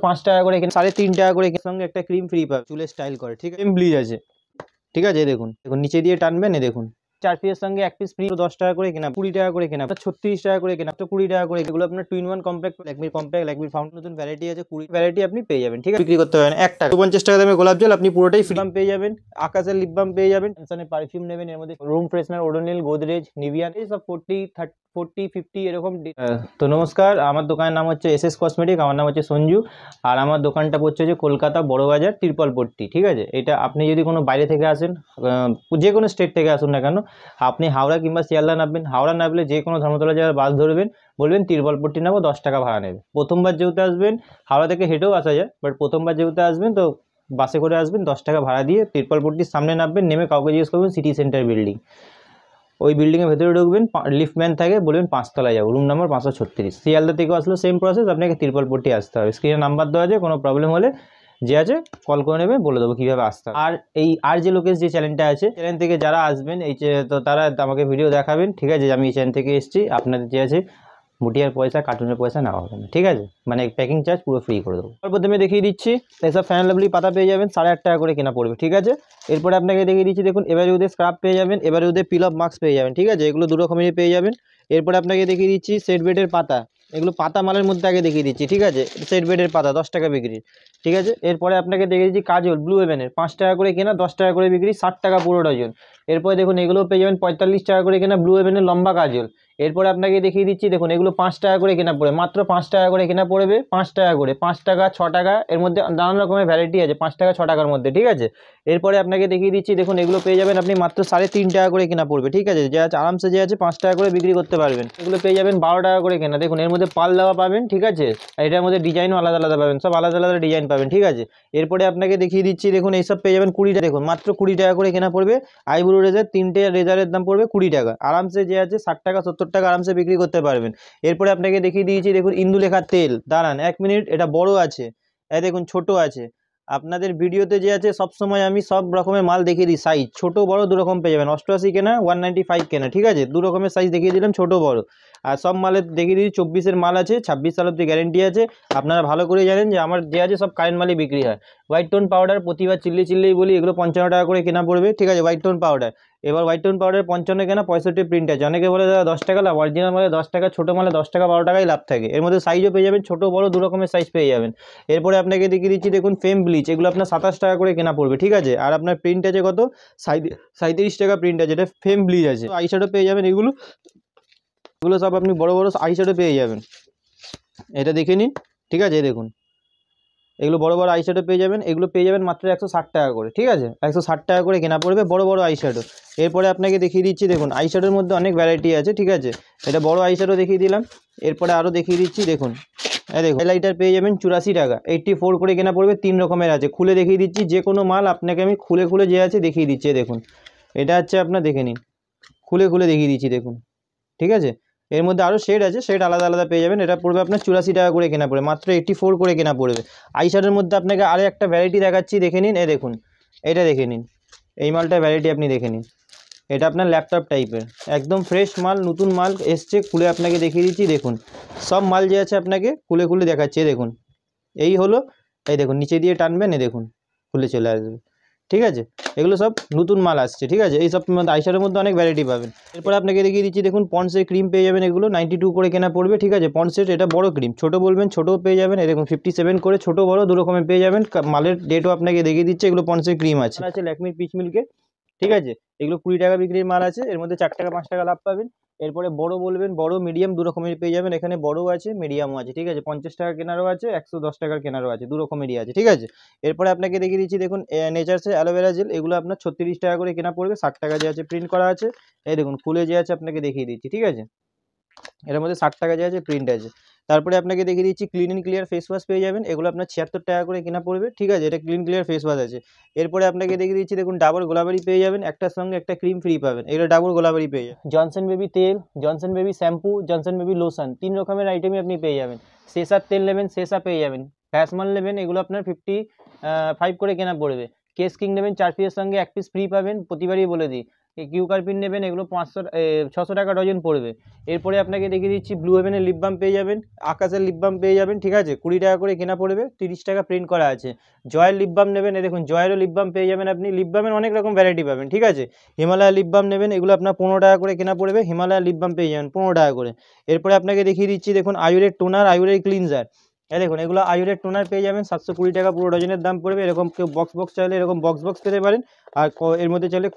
5 টাকা করে, 3.5 টাকা করে, সঙ্গে একটা ক্রিম ফ্রি পাবে, চুলে স্টাইল করে, ঠিক আছে, ব্লিচ আছে, ঠিক আছে। দেখুন দেখুন নিচে দিয়ে টানবেন, দেখুন 4 পিসের সঙ্গে 1 পিস ফ্রি, 10 টাকা করে কেনা, 20 টাকা করে কেনা, 36 টাকা করে কেনা, তো 20 টাকা করে। এগুলো আপনার 2-in-1 কম্প্যাক্ট, ল্যাকমির ফাউন্ড, নতুন ভ্যারাইটি আছে, 20 ভ্যারাইটি আপনি পেয়ে যাবেন, ঠিক আছে। বিক্রি করতে পারেন 1 টাকা, 50 টাকা দামে গোলাপ জল আপনি পুরোটাই ফ্রি পেয়ে যাবেন। আকাশের লিপ বাম পেয়ে যাবেন, জনসনের পারফিউম নেবেন, এর মধ্যে room freshener, Odonil, Godrej, Nivea, এই সব 40-50 এরকম। তো নমস্কার, আমার দোকানের নাম হচ্ছে এসএস কসমেটিক, আমার নাম হচ্ছে সঞ্জু, আর আমার দোকানটা পড়ছে যে কলকাতা বড়বাজার তিরপলপট্টি, ঠিক আছে। এটা আপনি যদি কোনো বাইরে থেকে আসেন, যে কোনো স্টেট থেকে আসুন না কেন, আপনি হাওড়া কিংবা শিয়ালদা নামবেন, হাওড়া নামলে যে কোনো ধর্মতলা জায়গায় বাস ধরবেন, বলবেন তিরপলপট্টি নামো, 10 টাকা ভাড়া নেবে। প্রথমবার যেহেতু আসবেন, হাওড়া থেকে হেঁটেও আসা যায়, বাট প্রথমবার যেহেতু আসবেন তো বাসে করে আসবেন, 10 টাকা ভাড়া দিয়ে তিরপলপট্টির সামনে নামবেন, নেমে কাউকে জিজ্ঞেস করবেন সিটি সেন্টার বিল্ডিং, ওই বিল্ডিংয়ের ভেতরে ঢুকবেন, লিফটম্যান থাকে, বলবেন 5 তলায় যাবো, রুম নাম্বার 536। শিয়ালদা থেকে আসলে সেম প্রসেস, আপনাকে তিরপলপট্টি আসতে হবে। স্ক্রিনে নাম্বার দেওয়া আছে, কোনো প্রবলেম হলে যে আছে কল করে নেবে, বলে দেবো কীভাবে আসতে হবে। আর যে লোকের যে চ্যানেলটা আছে, চ্যানেল থেকে যারা আসবেন তো তারা আমাকে ভিডিও দেখাবেন, ঠিক আছে, আমি এই চ্যানেল থেকে এসেছি, আপনাদের যে আছে মুটিয়ার পয়সা, কার্টুনের পয়সা নেওয়া হবে না, ঠিক আছে, মানে প্যাকিং চার্জ পুরো ফ্রি করে দেবো। প্রথমে দেখিয়ে দিচ্ছি, এসব ফ্যান লাভলি পাতা পেয়ে যাবেন, 8.5 টাকা করে কেনা পড়বে, ঠিক আছে। এরপরে আপনাকে দেখিয়ে দিচ্ছি, দেখুন এবারে ওদের স্ক্রাব পেয়ে যাবেন, এবারে ওদের পিল অফ মাস্ক পেয়ে যাবেন, ঠিক আছে, এগুলো 2 রকমেরই পেয়ে যাবেন। এরপরে আপনাকে দেখিয়ে দিচ্ছি সেট বেডের পাতা, এগুলো পাতা মালের মধ্যে আগে দেখিয়ে দিচ্ছি, ঠিক আছে, সেট বেডের পাতা 10 টাকা বিক্রি, ঠিক আছে। এরপরে আপনাকে দেখিয়ে দিচ্ছি কাজল ব্লু হেভেনের, 5 টাকা করে কেনা, 10 টাকা করে বিক্রি, 60 টাকা পুরো ডজন। এরপরে দেখুন এগুলো পেয়ে যাবেন 45 টাকা করে কেনা, ব্লু হেভেনের লম্বা কাজল। এরপরে আপনাকে দেখিয়ে দিচ্ছি, দেখুন এগুলো 5 টাকা করে কেনা পড়বে, মাত্র 5 টাকা করে কেনা পড়বে, 5 টাকা করে, 5 টাকা 6 টাকা, এর মধ্যে নানান রকমের ভ্যারাইটি আছে, 5 টাকা 6 টাকার মধ্যে, ঠিক আছে। এরপরে আপনাকে দেখিয়ে দিচ্ছি, দেখুন এগুলো পেয়ে যাবেন আপনি মাত্র 3.5 টাকা করে কেনা পড়বে, ঠিক আছে, যে আছে আরামসে যে আছে 5 টাকা করে বিক্রি করতে পারবেন। এগুলো পেয়ে যাবেন 12 টাকা করে কেনা, দেখুন এর মধ্যে পাল দেওয়া পাবেন, ঠিক আছে, আর এটার মধ্যে ডিজাইনও আলাদা আলাদা পাবেন, সব আলাদা আলাদা ডিজাইন পাবেন, ঠিক আছে। এরপরে আপনাকে দেখিয়ে দিচ্ছি, দেখুন এইসব পেয়ে যাবেন 20 টাকা, দেখুন মাত্র 20 টাকা করে কেনা পড়বে। আইব্রো রেজার, 3টে রেজারের দাম পড়বে 20 টাকা, আরামসে যে আছে 60 টাকা 70 টাকা আরামসে বিক্রি করতে পারবেন। এরপরে আপনাকে দেখিয়ে দিয়েছি, দেখুন ইন্দুলেখার তেল, দাঁড়ান 1 মিনিট, এটা বড় আছে, এই দেখুন ছোট আছে। আপনাদের ভিডিওতে যে আছে সবসময় আমি সব রকমের মাল দেখিয়ে দিই, সাইজ ছোট বড় 2 রকম পেয়ে যাবেন, 88 কেনা, 195 কেনা, ঠিক আছে, 2 রকমের সাইজ দেখিয়ে দিলাম, ছোট বড়। আর সব মালের দেখিয়ে দিই 24-এর মাল আছে, 26 সাল অব্দি গ্যারেন্টি আছে। আপনারা ভালো করে জানেন যে আমার যে আছে সব কারেন্ট মালই বিক্রি হয়। হোয়াইট টোন পাউডার, প্রতিবার চিল্লেই বলি, এগুলো 55 টাকা করে কেনা পড়বে, ঠিক আছে, হোয়াইট টোন পাউডার। এবার হোয়াইট টোন পাউডার 55 কেনা, 65 প্রিন্ট আছে। অনেকে বলে দাদা 10 টাকা লাভ, অরিজিনাল মালে 10 টাকা, ছোটো মালে 10 টাকা 12 টাকাই লাভ থাকে। এর মধ্যে সাইজও পেয়ে যাবেন, ছোটো বড় 2 রকমের সাইজ পেয়ে যাবেন। এরপরে আপনাকে দেখিয়ে দিচ্ছি, দেখুন ফেম ব্লিচ, এগুলো আপনার 27 টাকা করে কেনা পড়বে, ঠিক আছে, আর আপনার প্রিন্ট আছে কত, 37 টাকা প্রিন্ট আছে, এটা ফেম ব্লিচ আছে। আইশ্যাডো পেয়ে যাবেন, এগুলো সব আপনি বড় বড় আইশ্যাডো পেয়ে যাবেন, এটা দেখে নিন, ঠিক আছে, দেখুন এগুলো বড় বড় আইশ্যাডো পেয়ে যাবেন, এগুলো পেয়ে যাবেন মাত্র 160 টাকা করে, ঠিক আছে, 160 টাকা করে কেনা পড়বে বড় বড় আইশ্যাডো। এরপরে আপনাকে দেখিয়ে দিচ্ছি, দেখুন আইশ্যাডোর মধ্যে অনেক ভ্যারাইটি আছে, ঠিক আছে, এটা বড় আইশ্যাডো দেখিয়ে দিলাম। এরপরে আরও দেখিয়ে দিচ্ছি, দেখুন এই দেখুন হাইলাইটার পেয়ে যাবেন 84 টাকা, 84 করে কেনা পড়বে, 3 রকমের আছে, খুলে দেখিয়ে দিচ্ছি, যে কোনো মাল আপনাকে আমি খুলে যে আছে দেখিয়ে দিচ্ছি, দেখুন এটা হচ্ছে আপনার, দেখে নিন, খুলে দেখিয়ে দিচ্ছি, দেখুন, ঠিক আছে। এর মধ্যে আরও শেড আছে, শেড আলাদা আলাদা পেয়ে যাবেন, এটা পড়বে আপনার 84 টাকা করে কেনা পড়বে, মাত্র 84 করে কেনা পড়বে। আইশ্যাডোর মধ্যে আপনাকে আরও একটা ভ্যারাইটি দেখাচ্ছি, দেখে নিন, দেখুন এটা দেখে নিন, এই মালটা ভ্যারাইটি আপনি দেখে নিন, এটা আপনার ল্যাপটপ টাইপের, একদম ফ্রেশ মাল, নতুন মাল এসছে, খুলে আপনাকে দেখিয়ে দিচ্ছি, দেখুন সব মাল যে আছে আপনাকে খুলে দেখাচ্ছি, দেখুন এই হলো, এই দেখুন নিচে দিয়ে টানবেন, দেখুন খুলে চলে আসবে, ঠিক আছে, এগুলো সব নতুন মাল আসছে, ঠিক আছে। এই সব আইশ্যাডোর মধ্যে অনেক ভ্যারাইটি পাবেন। এরপর আপনাকে দেখিয়ে দিচ্ছি, দেখুন পন্ডসের ক্রিম পেয়ে যাবেন, এগুলো 92 করে কেনা পড়বে, ঠিক আছে, পন্ডসের এটা বড় ক্রিম, ছোটো বলবেন ছোটোও পেয়ে যাবেন, দেখুন 57 করে, ছোটো বড় 2 রকমের পেয়ে যাবেন। মালের ডেটও আপনাকে দেখিয়ে দিচ্ছে, এগুলো পন্ডসের ক্রিম আছে ল্যাকমির পিচ মিল্কে, ঠিক আছে, এগুলো 20 টাকা বিক্রির মাল আছে, এর মধ্যে 4 টাকা 5 টাকা লাভ পাবেন। এরপরে বড় বলবেন, বড় মিডিয়াম 2 রকমের পেয়ে যাবেন, এখানে বড়ও আছে মিডিয়ামও আছে, ঠিক আছে, 50 টাকা কেনারও আছে, 110 টাকার কেনারও আছে, 2 রকমেরই আছে, ঠিক আছে। এরপরে আপনাকে দেখিয়ে দিচ্ছি, দেখুন নেচার্সের অ্যালোভেরা জেল, এগুলো আপনার 36 টাকা করে কেনা পড়বে, 60 টাকা যে আছে প্রিন্ট করা আছে, এই দেখুন খুলে যে আছে আপনাকে দেখিয়ে দিচ্ছি, ঠিক আছে, এর মধ্যে 60 টাকা যে আছে প্রিন্ট আছে। তারপরে আপনাকে দেখিয়ে দিচ্ছি clean and clear face wash পেয়ে যাবেন, এগুলো আপনার 76 টাকা করে কেনা পড়বে, ঠিক আছে, এটা ক্লিন ক্লিয়ার ফেস ওয়াশ আছে। এরপরে আপনাকে দেখিয়ে দিচ্ছি, দেখুন ডাবর গোলাবারি পেয়ে যাবেন, একটার সঙ্গে একটা ক্রিম ফ্রি পাবেন, এগুলো ডাবর গোলাবারি পেয়ে যাবেন। জনসন বেবি তেল, Johnson baby shampoo, Johnson baby lotion, 3 রকমের আইটেমই আপনি পেয়ে যাবেন। শেষার তেল নেবেন, শেষা পেয়ে যাবেন। ভ্যাসমাল নেবেন, এগুলো আপনার 55 করে কেনা পড়বে। কেস কিং নেবেন, 4 পিসের সঙ্গে 1 পিস ফ্রি পাবেন, প্রতিবারই বলে দিই। কিউকার পিন নেবেন, এগুলো 600 টাকা ডজন পড়বে। এরপরে আপনাকে দেখিয়ে দিচ্ছি ব্লু হেভেনের লিপ বাম পেয়ে যাবেন, আকাশের লিপ বাম পেয়ে যাবেন, ঠিক আছে, 20 টাকা করে কেনা পড়বে, 30 টাকা প্রিন্ট করা আছে। জয়ের লিপ বাম নেবেন, দেখুন জয়েরও লিপ বাম পেয়ে যাবেন আপনি, লিপ বামের অনেক রকম ভ্যারাইটি পাবেন, ঠিক আছে। হিমালয় লিপ বাম নেবেন, এগুলো আপনার 15 টাকা করে কেনা পড়বে, হিমালয় লিপ বাম পেয়ে যাবেন 15 টাকা করে। এরপরে আপনাকে দেখিয়ে দিচ্ছি দেখুন আয়ুরের টোনার, আয়ুরের ক্লিনজার, দেখুন এগুলো আয়ুরের টোনার পেয়ে যাবেন 720 টাকা পুরো ডজনের দাম পড়বে। এরকম কেউ বক্স চাইলে এরকম বক্স পেতে পারেন, আর এর মধ্যে চাইলে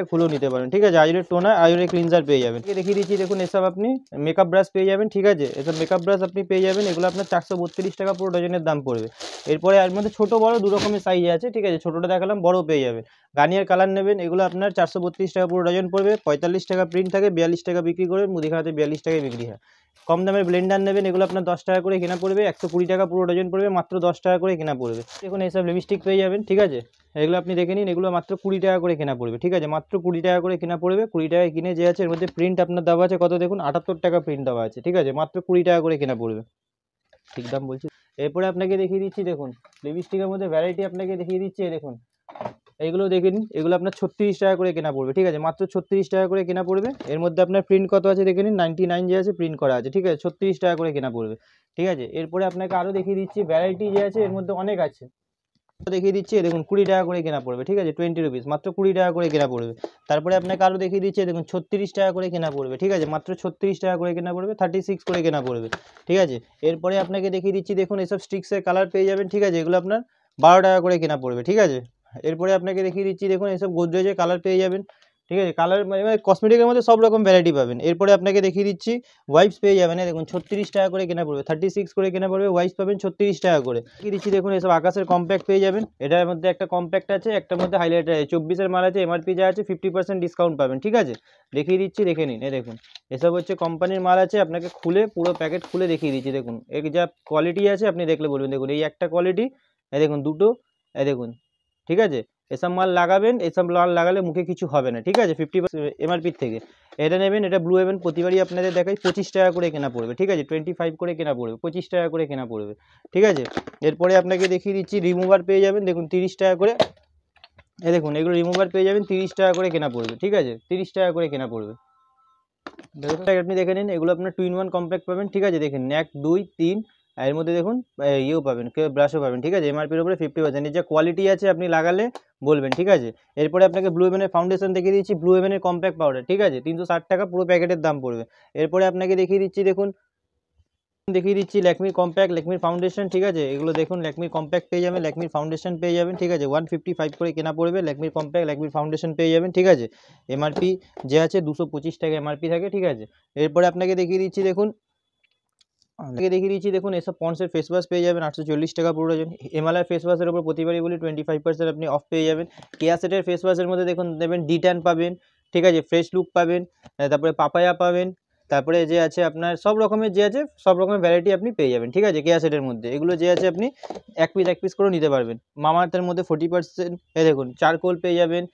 খুলেও নিতে পারেন, ঠিক আছে। আয়ুরের টোনার, আয়ুরের ক্লিনজার পেয়ে যাবেন। দেখিয়ে দিচ্ছি দেখুন এসব আপনি মেকআপ ব্রাশ পেয়ে যাবেন, ঠিক আছে, এসব মেকআপ ব্রাশ আপনি পেয়ে যাবেন, এগুলো আপনার 432 টাকা পুরো ডজনের দাম পড়বে। এরপরে এর মধ্যে ছোটো বড় দু রকমের সাইজ আছে, ঠিক আছে, ছোটোটা দেখালাম, বড়ও পেয়ে যাবেন। গার্নিয়ার কালার নেবেন, এগুলো আপনার 432 টাকা পুরো ডজন পড়বে, 45 টাকা প্রিন্ট থাকে, 42 টাকা বিক্রি করবেন, মুদিখানাতে 42 টাকায় বিক্রি হয়। কম দামের ব্লেন্ডার নেবেন, এগুলো আপনার 10 টাকা করে কেনা পড়বে, 120 টাকা পুরো ডজন পড়বে, মাত্র 10 টাকা করে কেনা পড়বে। দেখুন এইসব লিপস্টিক পেয়ে যাবেন, ঠিক আছে, এগুলো আপনি দেখে নিন, এগুলো মাত্র 20 টাকা করে কেনা পড়বে, ঠিক আছে, মাত্র 20 টাকা করে কেনা পড়বে। 20 টাকায় কিনে যে আছে এর মধ্যে প্রিন্ট আপনার দেওয়া আছে কত দেখুন, 78 টাকা প্রিন্ট দেওয়া আছে, ঠিক আছে, মাত্র 20 টাকা করে কেনা পড়বে, ঠিক দাম বলছি। এরপরে আপনাকে দেখিয়ে দিচ্ছি দেখুন লিপস্টিকের মধ্যে ভ্যারাইটি আপনাকে দেখিয়ে দিচ্ছি, দেখুন এইগুলো দেখে নিন, এগুলো আপনার 36 টাকা করে কেনা পড়বে, ঠিক আছে, মাত্র 36 টাকা করে কেনা পড়বে। এর মধ্যে আপনার প্রিন্ট কত আছে দেখে নিন, 99 যে আছে প্রিন্ট করা আছে, ঠিক আছে, 36 টাকা করে কেনা পড়বে, ঠিক আছে। এরপরে আপনাকে আরও দেখিয়ে দিচ্ছি ভ্যারাইটি যে আছে এর মধ্যে অনেক আছে, দেখিয়ে দিচ্ছি দেখুন 20 টাকা করে কেনা পড়বে, ঠিক আছে, 20 রুপিস, মাত্র 20 টাকা করে কেনা পড়বে। তারপরে আপনাকে আরও দেখিয়ে দিচ্ছি দেখুন 36 টাকা করে কেনা পড়বে, ঠিক আছে, মাত্র 36 টাকা করে কেনা পড়বে, 36 করে কেনা পড়বে, ঠিক আছে। এরপরে আপনাকে দেখিয়ে দিচ্ছি দেখুন এসব স্টিক্সের কালার পেয়ে যাবেন, ঠিক আছে, এগুলো আপনার 12 টাকা করে কেনা পড়বে, ঠিক আছে। এরপরে আপনাকে দেখিয়ে দিচ্ছি দেখুন এসব গোদরেজের কালার পেয়ে যাবেন, ঠিক আছে, কালার মানে কসমেটিকের মধ্যে সব রকম ভ্যারাইটি পাবেন। এরপরে আপনাকে দেখিয়ে দিচ্ছি ওয়াইপস পেয়ে যাবেন, দেখুন 36 টাকা করে কেনা পড়বে, 36 করে কেনা পড়বে, ওয়াইপস পাবেন 36 টাকা করে। দেখিয়ে দিচ্ছি দেখুন এসব আকাশের কম্প্যাক্ট পেয়ে যাবেন, এটার মধ্যে একটা কম্প্যাক্ট আছে, একটার মধ্যে হাইলাইটার আছে, 24-এর মাল আছে, এমআরপি যা আছে 50% ডিসকাউন্ট পাবেন, ঠিক আছে। দেখিয়ে দিচ্ছি দেখে নিন, দেখুন এসব হচ্ছে কোম্পানির মাল আছে, আপনাকে খুলে পুরো প্যাকেট খুলে দেখিয়ে দিচ্ছি, দেখুন এর যা কোয়ালিটি আছে আপনি দেখলে বলবেন, দেখুন এই একটা কোয়ালিটি, দেখুন দুটো, দেখুন, ঠিক আছে। এসব মাল লাগাবেন, এসব মাল লাগালে মুখে কিছু হবে না, ঠিক আছে, 50% এমআরপির থেকে। এটা নেবেন, এটা ব্লু হেভেন প্রতিবারই আপনাদের দেখাই 25 টাকা করে কেনা পড়বে, ঠিক আছে, 25 করে কেনা পড়বে, 25 টাকা করে কেনা পড়বে, ঠিক আছে। এরপরে আপনাকে দেখিয়ে দিচ্ছি রিমুভার পেয়ে যাবেন, দেখুন 30 টাকা করে, দেখুন এগুলো রিমুভার পেয়ে যাবেন 30 টাকা করে কেনা পড়বে, ঠিক আছে, 30 টাকা করে কেনা পড়বে। আপনি দেখে নিন, এগুলো আপনার 2-in-1 কম্প্যাক্ট পাবেন, ঠিক আছে, দেখেন 1 2 3, এর মধ্যে দেখুন ইয়েও পাবেন, ব্রাশও পাবেন, ঠিক আছে, এমআরপির উপরে 50%, এর যা কোয়ালিটি আছে আপনি লাগালে বলবেন, ঠিক আছে। এরপরে আপনাকে ব্লু হেভেনের ফাউন্ডেশন দেখিয়ে দিচ্ছি, ব্লু হেভেনের কম্প্যাক্ট পাউডার, ঠিক আছে, 360 টাকা পুরো প্যাকেটের দাম পড়বে। এরপরে আপনাকে দেখিয়ে দিচ্ছি দেখুন, দেখিয়ে দিচ্ছি ল্যাকমির কম্প্যাক্ট, ল্যাকমির ফাউন্ডেশন, ঠিক আছে, এগুলো দেখুন ল্যাকমির কম্প্যাক্ট পেয়ে যাবেন, ল্যাকমির ফাউন্ডেশন পেয়ে যাবেন, ঠিক আছে, 155 করে কেনা পড়বে, ল্যাকমির কম্প্যাক্ট, ল্যাকমির ফাউন্ডেশন পেয়ে যাবেন, ঠিক আছে। এমআরপি যে আছে 225 টাকা এমআরপি থাকে, ঠিক আছে। এরপরে আপনাকে দেখিয়ে দিচ্ছি দেখুন, এসব পন্ডসের ফেস ওয়াশ পেয়ে যাবেন 840 টাকা পুরো ডজন। হিমালয় ফেস ওয়াশের উপর প্রতিবারই বলি 25% আপনি অফ পেয়ে যাবেন। কেয়া সেটের ফেস ওয়াশের মধ্যে দেখুন দেবেন ডি10 পাবেন, ঠিক আছে, ফ্রেশ লুক পাবেন, তারপরে পাপায়া পাবেন, তারপরে যে আছে আপনার সব রকমের যে আছে সব রকমের ভ্যারাইটি আপনি পেয়ে যাবেন, ঠিক আছে, কেয়া সেটের মধ্যে এগুলো যে আছে আপনি এক পিস করেও নিতে পারবেন। মামাআর্থের মধ্যে 40% দেখুন চারকোল পেয়ে যাবেন,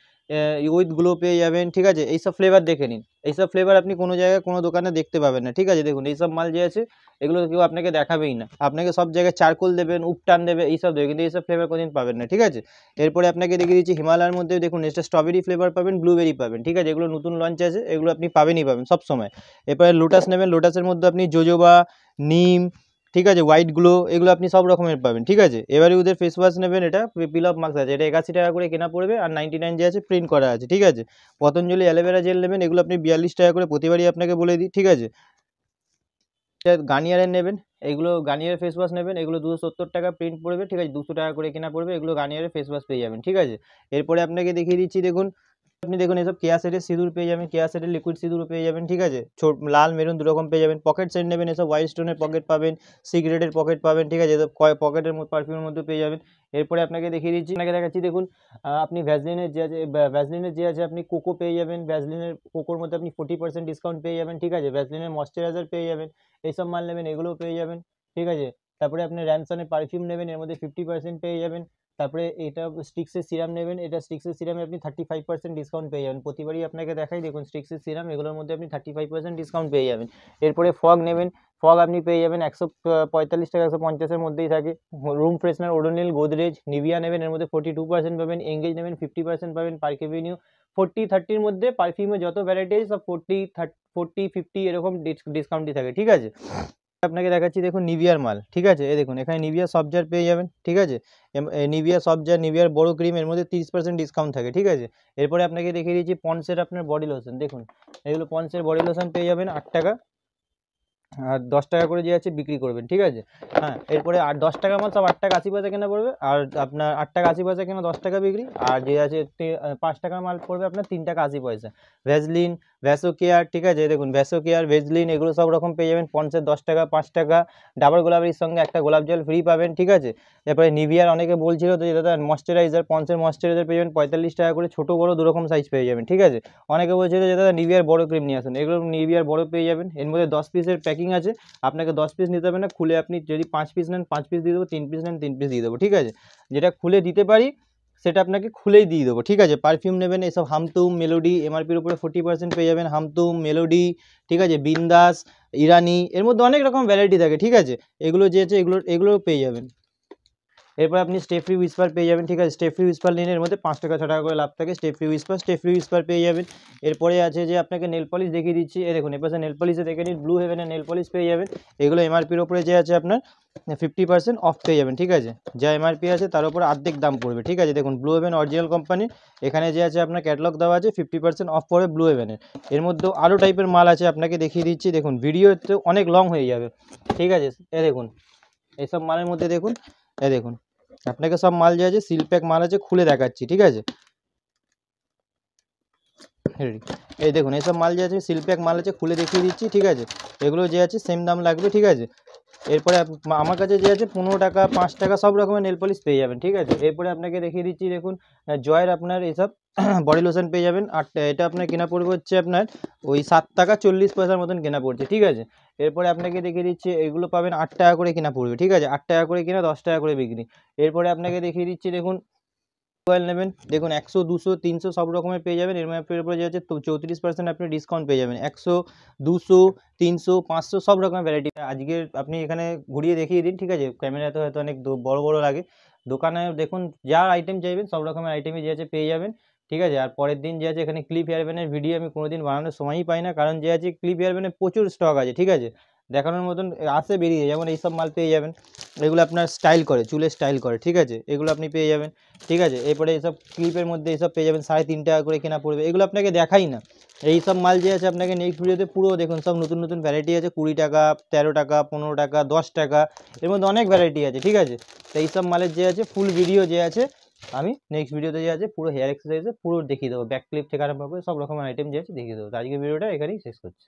উইথ গ্লো পেয়ে যাবেন, ঠিক আছে। এইসব ফ্লেভার দেখে নিন, এইসব ফ্লেভার আপনি কোনো জায়গায় কোনো দোকানে দেখতে পাবেন না, ঠিক আছে। দেখুন এইসব মাল যে আছে এগুলো কেউ আপনাকে দেখাবেই না, আপনাকে সব জায়গায় চারকোল দেবেন, উপটান দেবে, এইসব দেবে, কিন্তু এইসব ফ্লেভার কোনোদিন পাবেন না, ঠিক আছে। এরপরে আপনাকে দেখিয়ে দিচ্ছি হিমালয়ের মধ্যে দেখুন এটা স্ট্রবেরি ফ্লেভার পাবেন, ব্লুবেরি পাবেন, ঠিক আছে, এগুলো নতুন লঞ্চ আছে, এগুলো আপনি পাবেনই পাবেন সব সময়। এরপরে লোটাস নেবেন, লোটাসের মধ্যে আপনি জোজোবা, নিম, ঠিক আছে, হোয়াইট গ্লো, এগুলো আপনি সব রকমের পাবেন, ঠিক আছে। এবারে ওদের ফেস ওয়াশ নেবেন, এটা পিল অফ মাস্ক আছে, এটা 81 টাকা করে কেনা পড়বে, আর 99 যে আছে প্রিন্ট করা আছে, ঠিক আছে। পতঞ্জলি অ্যালোভেরা জেল নেবেন, এগুলো আপনি 42 টাকা করে প্রতিবারই আপনাকে বলে দিই, ঠিক আছে। গার্নিয়ারের নেবেন, এগুলো গার্নিয়ারের ফেস ওয়াশ নেবেন, এগুলো 270 টাকা প্রিন্ট পড়বে, ঠিক আছে, 200 টাকা করে কেনা পড়বে, এগুলো গার্নিয়ারের ফেস ওয়াশ পেয়ে যাবেন, ঠিক আছে। এরপরে আপনাকে দেখিয়ে দিচ্ছি দেখুন, আপনি দেখুন এসব কেয়া সেটের সিঁদুর পেয়ে যাবেন, কেয়া সেটের লিকুইড সিঁদুর পেয়ে যাবেন, ঠিক আছে, লাল মেরুন দুরকম পেয়ে যাবেন। পকেট সেট নেবেন, এসব হোয়াইট স্টোনের পকেট পাবেন, সিগারেটের পকেট পাবেন, ঠিক আছে, এসব পকেটের পারফিউমের মধ্যে পেয়ে যাবেন। এরপরে আপনাকে দেখিয়ে দিচ্ছি, আপনাকে দেখাচ্ছি দেখুন আপনি ভ্যাসলিনের যে আছে, ভ্যাসলিনের যে আছে আপনি কোকো পেয়ে যাবেন, ভ্যাসলিনের কোকোর মধ্যে আপনি 40% ডিসকাউন্ট পেয়ে যাবেন, ঠিক আছে, ভ্যাসলিনের ময়শ্চারাইজার পেয়ে যাবেন, এইসব মাল নেবেন এগুলোও পেয়ে যাবেন, ঠিক আছে। তারপরে আপনি র্যানসনের পারফিউম নেবেন, এর মধ্যে 50% পেয়ে যাবেন। তারপরে এটা স্টিক্সের সিরাম নেবেন, এটা স্টিক্সের সিরামে আপনি 35% ডিসকাউন্ট পেয়ে যাবেন, প্রতিবারই আপনাকে দেখাই দেখুন স্টিক্সের সিরাম, এগুলোর মধ্যে আপনি 35% ডিসকাউন্ট পেয়ে যাবেন। এরপরে ফগ নেবেন, ফগ আপনি পেয়ে যাবেন 145 টাকা 150-এর মধ্যেই থাকে। Room freshener Odonil, Godrej, Nivea নেবেন, এর মধ্যে 42% পাবেন। এঙ্গেজ নেবেন 50% পাবেন, পার্ক এভিনিউ 40-30-র মধ্যে পারফিউমে যত ভ্যারাইটি আছে সব 40-50 এরকম ডিসকাউন্টই থাকে, ঠিক আছে। আপনাকে দেখাচ্ছি দেখুন নিভিয়ার মাল, ঠিক আছে। এই দেখুন এখানে নিভিয়া সফট জার পেয়ে যাবেন, ঠিক আছে। নিভিয়া সফট জার, নিভিয়ার বড় ক্রিম, এর মধ্যে 30% ডিসকাউন্ট থাকে, ঠিক আছে। এরপরে আপনাকে দেখিয়ে দিচ্ছি পন্ডসের আপনার বডি লোশন, দেখুন এগুলো পন্ডসের বডি লোশন পেয়ে যাবেন 8 টাকা, আর 10 টাকা করে যে আছে বিক্রি করবেন, ঠিক আছে। হ্যাঁ, এরপরে আর 10 টাকা মাল সব 8 টাকা 80 পয়সা কেনা পড়বে, আর আপনার 8 টাকা 80 পয়সা কেনা 10 টাকা বিক্রি, আর যে আছে 5 টাকার মাল পড়বে আপনার 3 টাকা 80 পয়সা। ভ্যাসলিন, ভ্যাসো কেয়ার, ঠিক আছে, দেখুন ভ্যাসো কেয়ার, ভেজলিন, এগুলো সব রকম পেয়ে যাবেন পন্সের 10 টাকা 5 টাকা। ডাবর গোলাপের সঙ্গে একটা গোলাপ জল ফ্রি পাবেন, ঠিক আছে। এরপরে নিভিয়ার অনেকে বলছিল তো যে দাদা ময়শ্চারাইজার, পন্সের ময়শ্চারাইজার পেয়ে যাবেন 45 টাকা করে, ছোটো বড়ো দুরকম সাইজ পেয়ে যাবেন, ঠিক আছে। অনেকে বলছিল যে দাদা নিভিয়ার বড় ক্রিম নিয়ে আসুন, এগুলো নিভিয়ার বড় পেয়ে যাবেন। এর মধ্যে 10 পিসের প্যাকিং আছে, আপনাকে 10 পিস নিতে হবে না, খুলে আপনি যদি 5 পিস নেন 5 পিস দিয়ে দেবো, 3 পিস নেন 3 পিস দিয়ে দেবো, ঠিক আছে। যেটা খুলে দিতে পারি সেটা আপনাকে খুলেই দিয়ে দেবো, ঠিক আছে। পারফিউম নেবেন এসব হামতুম, মেলোডি, এমআরপির উপরে 40% পেয়ে যাবেন, হামতুম, মেলোডি, ঠিক আছে, বিন্দাস, ইরানি, এর মধ্যে অনেক রকম ভ্যারাইটি থাকে, ঠিক আছে। এগুলো যে আছে এগুলোও পেয়ে যাবেন। এরপর আপনি স্টে ফ্রি উইস্পার পেয়ে যাবেন, ঠিক আছে। স্টে ফ্রি উইস্পার নিলে এর মধ্যে 5 টাকা 6 টাকা করে লাভ থাকে। স্টে ফ্রি উইস্পার পেয়ে যাবেন। এরপরে আছে যে আপনাকে নেল পলিশ দেখিয়ে দিচ্ছি, এই দেখুন এপাশে নেল পলিশে দেখে নিন, ব্লু হেভেনের নেল পলিশ পেয়ে যাবেন। এগুলো এমআরপির ওপরে যে আছে আপনার 50% অফ পেয়ে যাবেন, ঠিক আছে। যা এমআরপি আছে তার উপরে অর্ধেক দাম পড়বে, ঠিক আছে। দেখুন ব্লু হেভেন অরিজিনাল কোম্পানি, এখানে যে আছে আপনার ক্যাটালগ দেওয়া আছে, 50% অফ পড়বে ব্লু হেভেনের। এর মধ্যেও আরও টাইপের মাল আছে, আপনাকে দেখিয়ে দিচ্ছি, দেখুন ভিডিওতে অনেক লং হয়ে যাবে, ঠিক আছে। এ দেখুন এইসব মালের মধ্যে দেখুন, এ দেখুন আপনাকে সব মাল যে আছে সিল প্যাক মাল আছে, খুলে দেখাচ্ছি, ঠিক আছে। এই দেখুন এইসব মাল যে আছে সিল প্যাক মাল আছে, খুলে দেখিয়ে দিচ্ছি, ঠিক আছে। এগুলো যে আছে সেম দাম লাগবে, ঠিক আছে। এরপরে আমার কাছে যে আছে 15 টাকা 5 টাকা সব রকমের নেল পলিশ পেয়ে যাবেন, ঠিক আছে। এরপরে আপনাকে দেখিয়ে দিচ্ছি দেখুন জয়ের আপনার এইসব বডি লোশন পেয়ে যাবেন। আর এটা আপনার কেনা পড়বে হচ্ছে আপনার ওই 7 টাকা 40 পয়সার মতন কেনা পড়ছে, ঠিক আছে। এরপরে আপনাকে দেখিয়ে দিচ্ছি এগুলো পাবেন 8 টাকা করে কেনা পড়বে, ঠিক আছে। 8 টাকা করে কেনা 10 টাকা করে বিক্রি। এরপরে আপনাকে দেখিয়ে দিচ্ছি দেখুন অয়েল নেবেন, দেখুন 100 200 300 সব রকমের পেয়ে যাবেন। এর উপরে যে আছে 34% আপনি ডিসকাউন্ট পেয়ে যাবেন। 100 200 300 500 সব রকমের ভ্যারাইটি। আজকে আপনি এখানে ঘুরিয়ে দেখিয়ে দিন, ঠিক আছে। ক্যামেরাতে হয়তো অনেক বড় বড় লাগে, দোকানে দেখুন যা আইটেম চাইবেন সব রকমের আইটেমই যে আছে পেয়ে যাবেন, ঠিক আছে। আর পরের দিন যে আছে এখানে ক্লিপ হেয়ার ব্যান্ডের ভিডিও আমি কোনোদিন বানানোর সময়ই পাই না, কারণ যে আছে ক্লিপ হেয়ার ব্যান্ডের প্রচুর স্টক আছে, ঠিক আছে। দেখানোর মতন আসে বেরিয়ে, যেমন এইসব মাল পেয়ে যাবেন, এগুলো আপনার স্টাইল করে, চুলে স্টাইল করে, ঠিক আছে। এগুলো আপনি পেয়ে যাবেন, ঠিক আছে। এরপরে এইসব ক্লিপের মধ্যে এইসব পেয়ে যাবেন 3.5 টাকা করে কেনা পড়বে, এগুলো আপনাকে দেখাই না। এইসব মাল যে আছে আপনাকে নেক্সট ভিডিওতে পুরো দেখুন, সব নতুন নতুন ভ্যারাইটি আছে, 20 টাকা 13 টাকা 15 টাকা 10 টাকা, এর মধ্যে অনেক ভ্যারাইটি আছে, ঠিক আছে। তো এইসব মালের যে আছে ফুল ভিডিও যে আছে আমি নেক্সট ভিডিওতে যে আছে পুরো হেয়ার এক্সারসাইজে পুরো দেখিয়ে দেবো, ব্যাক ক্লিপ থেকে আরম্ভ করে সব রকমের আইটেম যে আছে দেখিয়ে দেবো। তো আজকের ভিডিওটা এখানেই শেষ করছি।